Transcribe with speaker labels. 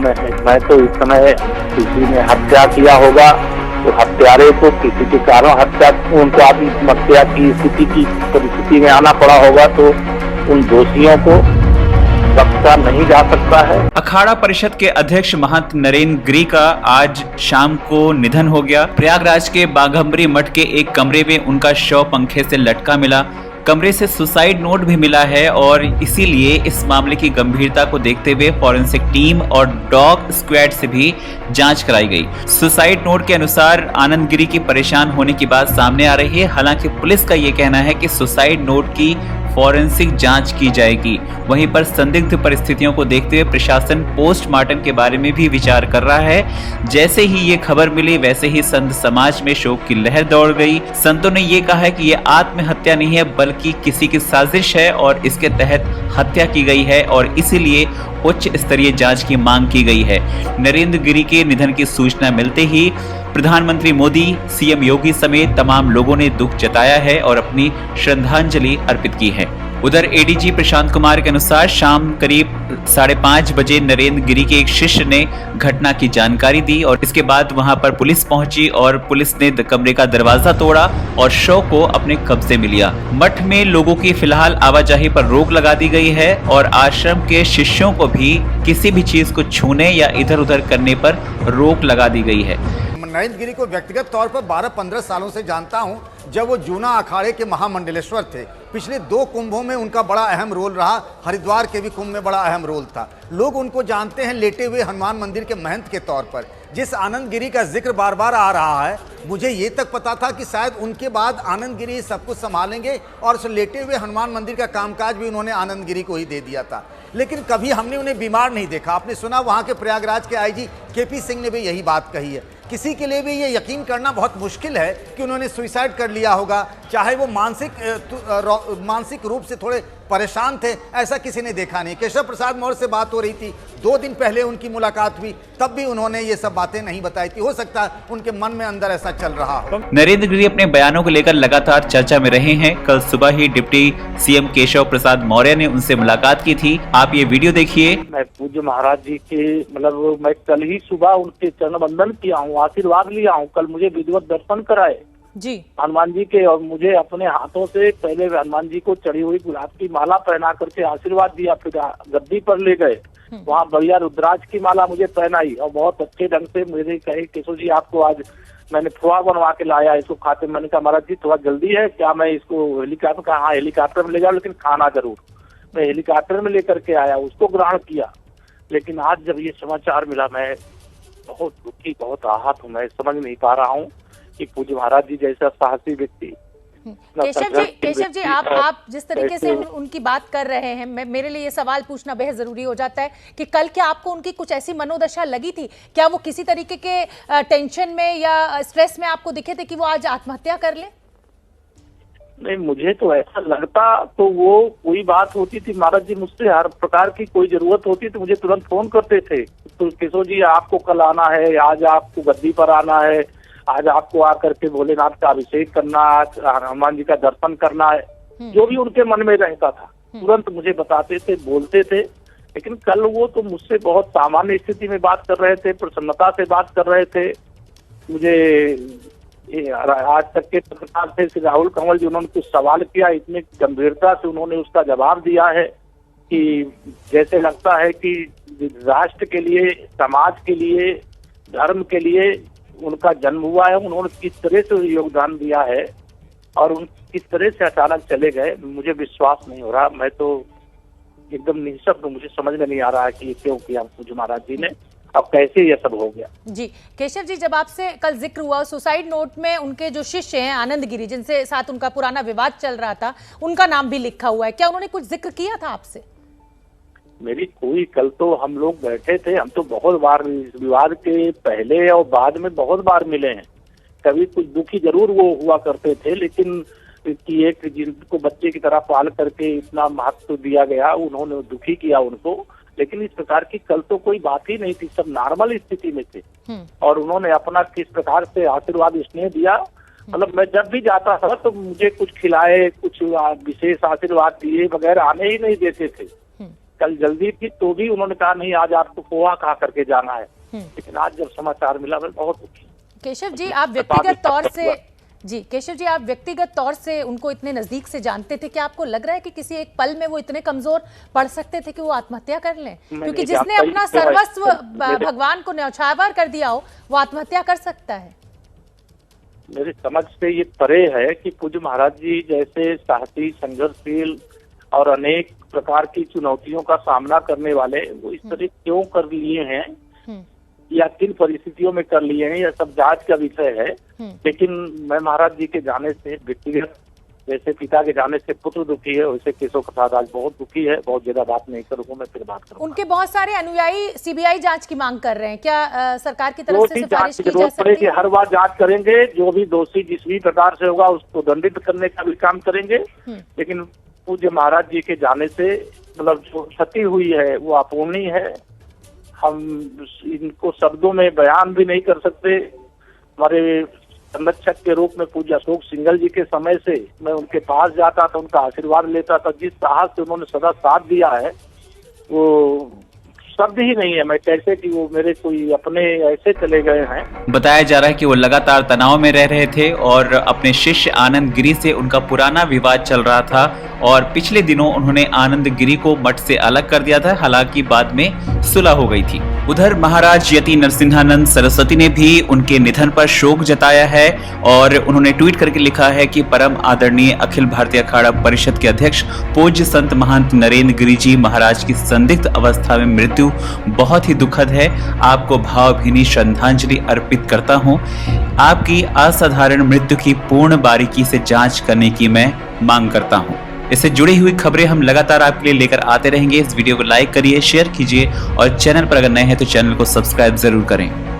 Speaker 1: में है। मैं तो इस समय किसी ने हत्या किया होगा तो हत्यारे को किसी के कारण हत्या, उनको आत्महत्या की स्थिति की परिस्थिति में आना पड़ा होगा, तो उन दोषियों को बख्शा नहीं जा सकता है।
Speaker 2: अखाड़ा परिषद के अध्यक्ष महंत नरेंद्र गिरी का आज शाम को निधन हो गया। प्रयागराज के बाघंबरी मठ के एक कमरे में उनका शव पंखे से लटका मिला। कमरे से सुसाइड नोट भी मिला है और इसीलिए इस मामले की गंभीरता को देखते हुए फॉरेंसिक टीम और डॉग स्क्वाड से भी जांच कराई गई। सुसाइड नोट के अनुसार आनंद गिरी की परेशान होने की बात सामने आ रही है। हालांकि पुलिस का ये कहना है कि सुसाइड नोट की फॉरेंसिक जांच की जाएगी। वहीं पर संदिग्ध परिस्थितियों को देखते हुए प्रशासन पोस्टमार्टम के बारे में भी विचार कर रहा है। जैसे ही ये खबर मिली वैसे ही संत समाज में शोक की लहर दौड़ गई। संतों ने ये कहा है कि ये आत्महत्या नहीं है बल्कि किसी की साजिश है और इसके तहत हत्या की गई है और इसीलिए उच्च स्तरीय जांच की मांग की गई है। नरेंद्र गिरी के निधन की सूचना मिलते ही प्रधानमंत्री मोदी, सीएम योगी समेत तमाम लोगों ने दुख जताया है और अपनी श्रद्धांजलि अर्पित की है। उधर एडीजी प्रशांत कुमार के अनुसार शाम करीब 5:30 बजे नरेंद्र गिरी के एक शिष्य ने घटना की जानकारी दी और इसके बाद वहां पर पुलिस पहुंची और पुलिस ने कमरे का दरवाजा तोड़ा और शव को अपने कब्जे में लिया। मठ में लोगों की फिलहाल आवाजाही पर रोक लगा दी गई है और आश्रम के शिष्यों को भी किसी भी चीज को छूने या इधर उधर करने पर रोक लगा दी गई है।
Speaker 3: नरेंद्र गिरी को व्यक्तिगत तौर पर 12-15 सालों से जानता हूं, जब वो जूना अखाड़े के महामंडलेश्वर थे। पिछले 2 कुंभों में उनका बड़ा अहम रोल रहा, हरिद्वार के भी कुंभ में बड़ा अहम रोल था। लोग उनको जानते हैं लेटे हुए हनुमान मंदिर के महंत के तौर पर। जिस आनंद गिरी का जिक्र बार बार आ रहा है, मुझे ये तक पता था कि शायद उनके बाद आनंद गिरी सब कुछ संभालेंगे और उस लेटे हुए हनुमान मंदिर का कामकाज भी उन्होंने आनंद गिरी को ही दे दिया था। लेकिन कभी हमने उन्हें बीमार नहीं देखा। आपने सुना वहाँ के प्रयागराज के आईजी केपी सिंह ने भी यही बात कही है। किसी के लिए भी ये यकीन करना बहुत मुश्किल है कि उन्होंने सुसाइड कर लिया होगा, चाहे वो मानसिक रूप से थोड़े परेशान थे, ऐसा किसी ने देखा नहीं। केशव प्रसाद मौर्य से बात हो रही थी, 2 दिन पहले उनकी मुलाकात हुई, तब भी उन्होंने ये सब बातें नहीं बताई थी। हो सकता है उनके मन में अंदर ऐसा चल रहा हो।
Speaker 2: नरेंद्र गिरी अपने बयानों को लेकर लगातार चर्चा में रहे हैं। कल सुबह ही डिप्टी सीएम केशव प्रसाद मौर्य ने उनसे मुलाकात की थी। आप ये वीडियो देखिए।
Speaker 1: मैं पूज्य महाराज जी के मैं कल ही सुबह उनके चरण वंदन किया हूँ, आशीर्वाद लिया हूँ। कल मुझे विधिवत दर्शन कराए
Speaker 4: जी
Speaker 1: हनुमान जी के, और मुझे अपने हाथों से पहले हनुमान जी को चढ़ी हुई गुलाब की माला पहना करके आशीर्वाद दिया। फिर गद्दी पर ले गए, वहाँ बढ़िया रुद्राक्ष की माला मुझे पहनाई और बहुत अच्छे ढंग से मुझे कहे, केशव जी आपको आज मैंने खोआ बनवा के लाया, इसको खाते। मैंने कहा महाराज जी थोड़ा जल्दी है क्या, मैं इसको हेलीकॉप्टर, कहा हाँ हेलीकॉप्टर में ले जाओ लेकिन खाना जरूर। मैं हेलीकॉप्टर में लेकर के आया, उसको ग्रहण किया। लेकिन आज जब ये समाचार मिला मैं बहुत दुखी, बहुत आहत हूँ। मैं समझ नहीं पा रहा हूँ कि पूज्य महाराज जी जैसा साहसी व्यक्ति।
Speaker 4: केशव जी आप जिस तरीके से उनकी बात कर रहे हैं, मेरे लिए ये सवाल पूछना बेहद जरूरी हो जाता है कि कल क्या आपको उनकी कुछ ऐसी मनोदशा लगी थी? क्या वो किसी तरीके के टेंशन में या स्ट्रेस में आपको दिखे थे कि वो आज आत्महत्या कर ले?
Speaker 1: नहीं, मुझे तो ऐसा लगता तो वो कोई बात होती थी महाराज जी, मुझसे हर प्रकार की कोई जरूरत होती तो मुझे तुरंत फोन करते थे, तो केशव जी आपको कल आना है, आज आपको गद्दी पर आना है, आज आपको आकर के भोलेनाथ का अभिषेक करना, आज हनुमान जी का दर्शन करना है। जो भी उनके मन में रहता था तुरंत मुझे बताते थे, बोलते थे। लेकिन कल वो तो मुझसे बहुत सामान्य स्थिति में बात कर रहे थे, प्रसन्नता से बात कर रहे थे। मुझे आज तक के पत्रकार थे श्री राहुल कंवल जी, उन्होंने कुछ सवाल किया, इतनी गंभीरता से उन्होंने उसका जवाब दिया है कि जैसे लगता है कि राष्ट्र के लिए, समाज के लिए, धर्म के लिए उनका जन्म हुआ है। उन्होंने किस तरह से योगदान दिया है और उन किस तरह से अचानक चले गए, मुझे विश्वास नहीं हो रहा। मैं तो एकदम निःशब्द, मुझे समझ में नहीं आ रहा है कि क्यों किया पूज्य महाराज जी ने, अब कैसे ये सब हो गया।
Speaker 4: जी केशव जी, जब आपसे कल जिक्र हुआ सुसाइड नोट में उनके जो शिष्य हैं आनंद गिरी, जिनसे साथ उनका पुराना विवाद चल रहा था, उनका नाम भी लिखा हुआ है, क्या उन्होंने कुछ जिक्र किया था आपसे?
Speaker 1: मेरी कोई, कल तो हम लोग बैठे थे, हम तो बहुत बार इस विवाद के पहले और बाद में बहुत बार मिले हैं। कभी कुछ दुखी जरूर वो हुआ करते थे, लेकिन कि एक जिनको बच्चे की तरह पाल करके इतना महत्व दिया गया, उन्होंने दुखी किया उनको। लेकिन इस प्रकार की कल तो कोई बात ही नहीं थी, सब नॉर्मल स्थिति में थे। और उन्होंने अपना किस प्रकार से आशीर्वाद स्नेह दिया, मतलब मैं जब भी जाता था तो मुझे कुछ खिलाए, कुछ विशेष आशीर्वाद दिए, वगैरह आने ही नहीं देते थे। कल जल्दी थी तो भी उन्होंने कहा नहीं आज आपको पोहा खा करके जाना है, लेकिन आज जब समाचार मिला मैं बहुत दुखी।
Speaker 4: केशव जी आप व्यक्तिगत तौर से केशव जी आप व्यक्तिगत तौर से उनको इतने नजदीक से जानते थे, क्या आपको लग रहा है कि किसी एक पल में वो इतने कमजोर पड़ सकते थे कि वो आत्महत्या कर लें? क्योंकि जिसने अपना सर्वस्व भगवान को न्यौछावर कर दिया हो वो आत्महत्या कर सकता है।
Speaker 1: मेरी समझ से ये परे है कि पूज्य महाराज जी जैसे साहसी, संघर्षशील और अनेक प्रकार की चुनौतियों का सामना करने वाले वो इस तरह क्यों कर लिए हैं या किन परिस्थितियों में कर लिए हैं, यह सब जांच का विषय है। लेकिन मैं महाराज जी के जाने से व्यक्तिगत, जैसे पिता के जाने से पुत्र दुखी है, वैसे केशव प्रसाद आज बहुत दुखी है। बहुत ज्यादा बात नहीं करूंगा, मैं फिर बात करूंगा।
Speaker 4: उनके बहुत सारे अनुयायी सीबीआई जांच की मांग कर रहे हैं, क्या सरकार की तरफ से सिफारिश की जा सकती है?
Speaker 1: हर बार जांच करेंगे, जो भी दोषी जिस भी प्रकार से होगा उसको दंडित करने का भी काम करेंगे। लेकिन पूज्य महाराज जी के जाने से मतलब जो क्षति हुई है वो अपूर्णीय है। हम इनको शब्दों में बयान भी नहीं कर सकते। हमारे संरक्षक के रूप में पूज्य अशोक सिंघल जी के समय से मैं उनके पास जाता था, उनका आशीर्वाद लेता था। जिस साहस से उन्होंने सदा साथ दिया है वो शब्द ही नहीं है। मैं कैसे कि वो मेरे कोई अपने ऐसे चले गए हैं।
Speaker 2: बताया जा रहा है कि वो लगातार तनाव में रह रहे थे और अपने शिष्य आनंद गिरी से उनका पुराना विवाद चल रहा था और पिछले दिनों उन्होंने आनंद गिरी को मठ से अलग कर दिया था। हालांकि बाद में सुलह हो गई थी। उधर महाराज यति नरसिंहानंद सरस्वती ने भी उनके निधन पर शोक जताया है और उन्होंने ट्वीट करके लिखा है कि परम आदरणीय अखिल भारतीय अखाड़ा परिषद के अध्यक्ष पूज्य संत महंत नरेंद्र गिरी जी महाराज की संदिग्ध अवस्था में मृत्यु बहुत ही दुखद है। आपको भावभीनी श्रद्धांजलि अर्पित करता हूं। आपकी असाधारण मृत्यु की पूर्ण बारीकी से जांच करने की मैं मांग करता हूं। इससे जुड़ी हुई खबरें हम लगातार आपके लिए लेकर आते रहेंगे। इस वीडियो को लाइक करिए, शेयर कीजिए और चैनल पर अगर नए हैं तो चैनल को सब्सक्राइब जरूर करें।